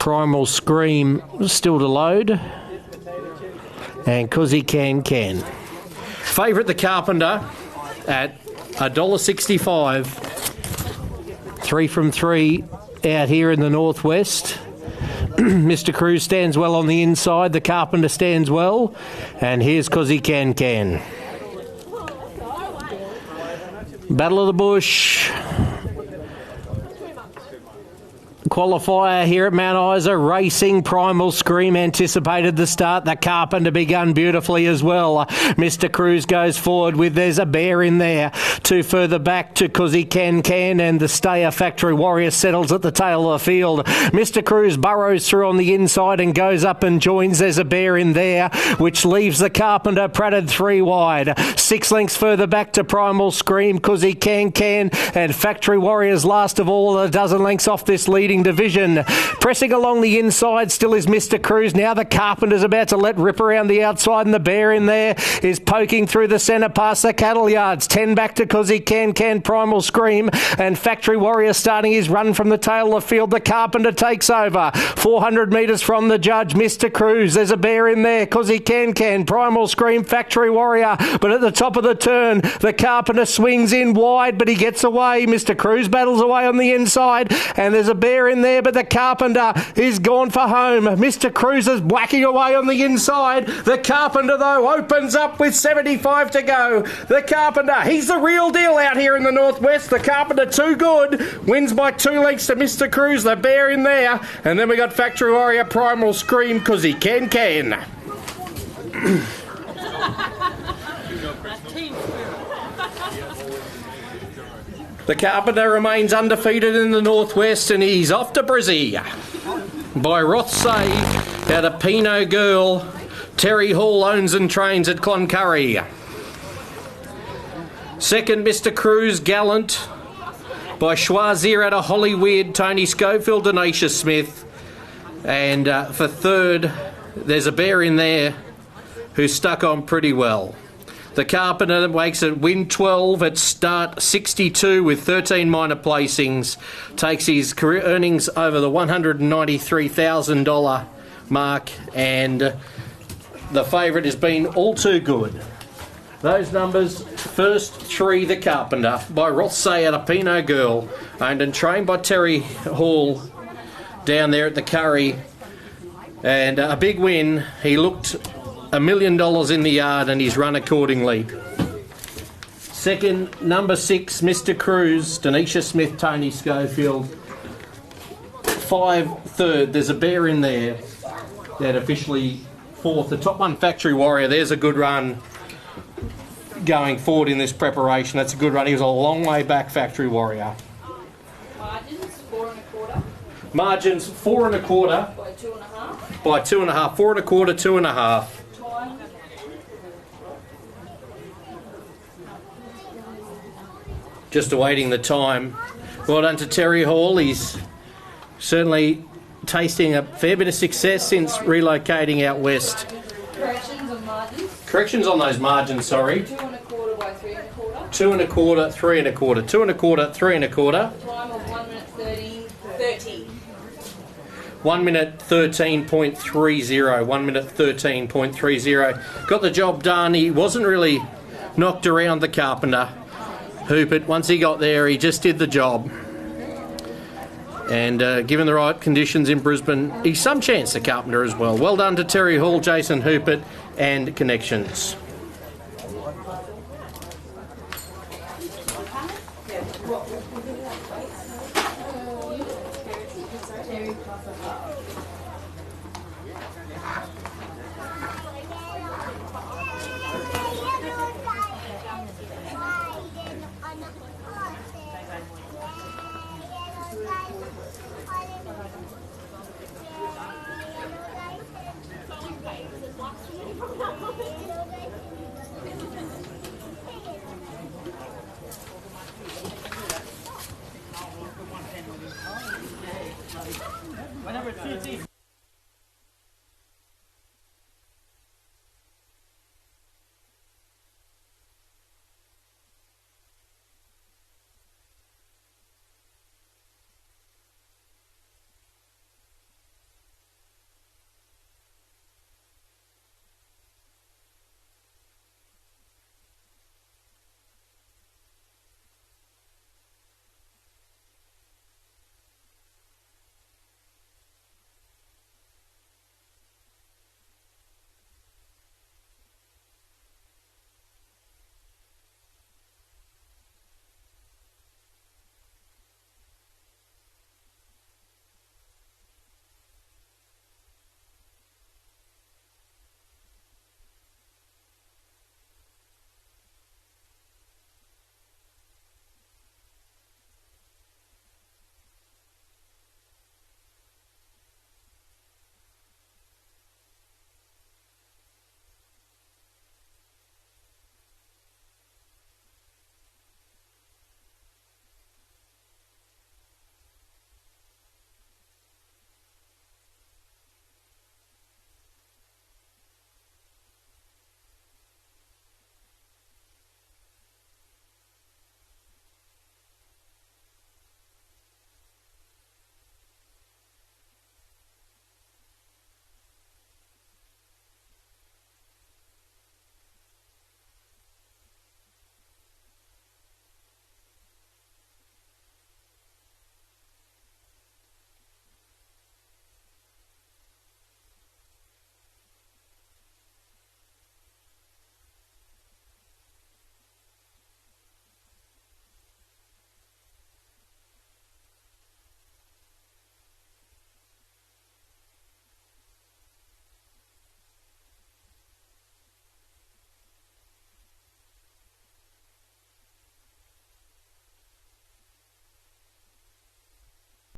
Primal Scream still to load. And 'Cause He Can. Favourite the Carpenter at $1.65. 3 from 3 out here in the northwest. Mr. Cruz stands well on the inside. The Carpenter stands well. And here's 'Cause He Can. Battle of the Bush. Qualifier here at Mount Isa. Racing Primal Scream anticipated the start. The Carpenter begun beautifully as well. Mr. Cruz goes forward with There's a Bear in there. 2 further back to 'Cause He Can, and the stayer Factory Warrior settles at the tail of the field. Mr. Cruz burrows through on the inside and goes up and joins There's a Bear in there, which leaves the Carpenter pratted 3 wide. 6 lengths further back to Primal Scream, 'Cause He Can, and Factory Warriors last of all, a dozen lengths off this leading division. Pressing along the inside still is Mr. Cruz. Now the Carpenter's about to let rip around the outside, and the Bear in there is poking through the centre past the cattle yards. 10 back to 'Cause He Can, Primal Scream, and Factory Warrior starting his run from the tail of the field. The Carpenter takes over. 400 metres from the judge, Mr. Cruz. There's a Bear in there. 'Cause He Can, Primal Scream, Factory Warrior. But at the top of the turn, the Carpenter swings in wide, but he gets away. Mr. Cruz battles away on the inside, and there's a Bear in there, but the Carpenter is gone for home. Mr. Cruz is whacking away on the inside. The Carpenter, though, opens up with 75 to go. The Carpenter, he's the real deal out here in the northwest. The Carpenter, too good, wins by 2 lengths to Mr. Cruz. The Bear in there, and then we got Factory Warrior, Primal Scream, 'Cause He Can. The Carpenter remains undefeated in the northwest, and he's off to Brizzy by Rothsay out of Pinot Girl. Terry Hall owns and trains at Cloncurry. Second, Mr. Cruz Gallant by Schwazir out of Hollyweird, Tony Schofield, Denisha Smith. And for third, there's a Bear in there who's stuck on pretty well. The Carpenter makes it win 12 at start 62 with 13 minor placings. Takes his career earnings over the $193,000 mark, and the favourite has been All Too Good. Those numbers, first 3, the Carpenter by Rothsay out of Pinot Girl, owned and trained by Terry Hall down there at the Curry. And a big win. He looked $1 million in the yard, and he's run accordingly. Second, number 6, Mr. Cruz, Denisha Smith, Tony Schofield. 5, third, there's a Bear in there. That officially 4th. The top one, Factory Warrior, there's a good run going forward in this preparation. That's a good run. He was a long way back, Factory Warrior. Margins, 4 1/4. Margins, 4 1/4. By 2.5. By 2.5. 4 1/4, 2.5. Just awaiting the time. Well done to Terry Hall. He's certainly tasting a fair bit of success since relocating out west. Corrections on margins. Corrections on those margins, sorry. 2 1/4 by 3 1/4. 2 1/4, 3 1/4. 2 1/4, 3 1/4. Time of 1 minute 30. 1 minute 13.30. 1 minute 13.30. Got the job done. He wasn't really knocked around, the Carpenter. Hoopert, once he got there, he just did the job. And given the right conditions in Brisbane, he's some chance, the Carpenter, as well. Well done to Terry Hall, Jason Hoopert, and Connections. Whenever it suits you.